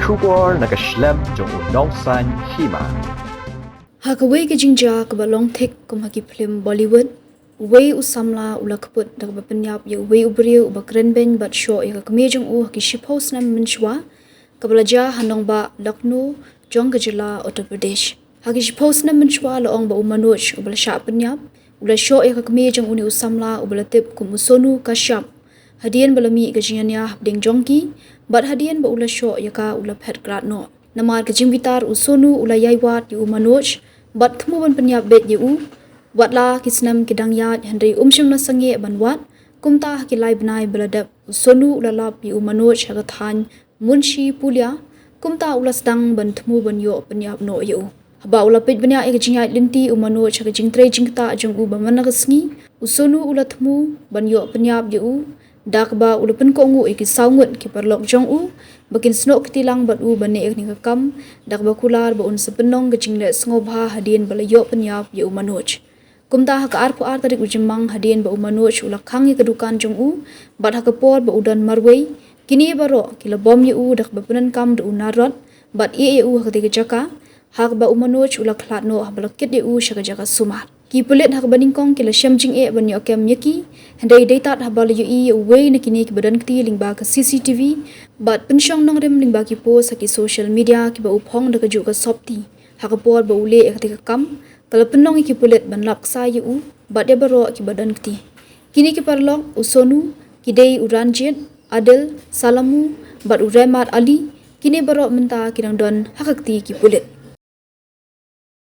Shubor Snem Jong San Hima. Hakaway ka jingja ka balong tek kum haki film Bollywood. Way u Samla ula Kput dak ba Pynïap ya way u Briew ba Krenben bat Shoh ya Kmie Jong haki shipho Snem minchwa ka balaja hanong ba Lucknow Jong Gajala Uttar Pradesh. Haki shipho Snem minchwa laong ba u Manoj u bala sha Pynïap ula Shoh ya Kmie Jong u Samla u bala tip kum usonu kasyap. Hadien balami ka jinganya ding Jongki bat Hadien ba ula Shoh ya ka ula phet grat no. Namar ka jimbitar usonu ula yaywat yu Manoj bat thmu ban Pynïap bet yu watla kisnam kidang yat Henry umshim na sange banwat kumta hakilai bnai beladap usonu ula lap yu Manoj hagathan munshi pulia kumta ula sedang ban thmu ban yo Pynïap no yu haba ula pet banya ek jingai linti Manoj haga jingtre jingta jong u bamana gasngi usonu ula thmu ban yo Pynïap yu dakba ula pen kongu ek saungut ki perlok jong u bakin snok tilang bat u bane ek ning kam dakba kular ba un sepenong gejingle sngoba Hadien bala yo Pynïap yu Manoj kumta haka arpu ar tarik ujimang Hadien ba u Manoj ula khangi kedukan jong u bat haka por ba udan marwei kini baro kila bom yu dakba penan kam du narot bat e u haka tiga jaka hak ba u Manoj ula khlat no habala kit u shaka jaka sumar ki pulit hak baningkong kila shamjing ban yo kem yaki handai data habala yu i way na kini ki badan kti lingba ka CCTV bat pensyong nong rem lingba ki post haki social media ki ba uphong da ka ju ka sopti hak por ba ule ek tika kam kala penong ki pulit ban lak sa yu bat de baro ki badan kti kini ki parlok usonu ki dei uranjit adel salamu bat uremat ali kini baro menta kidang don hakakti ki pulit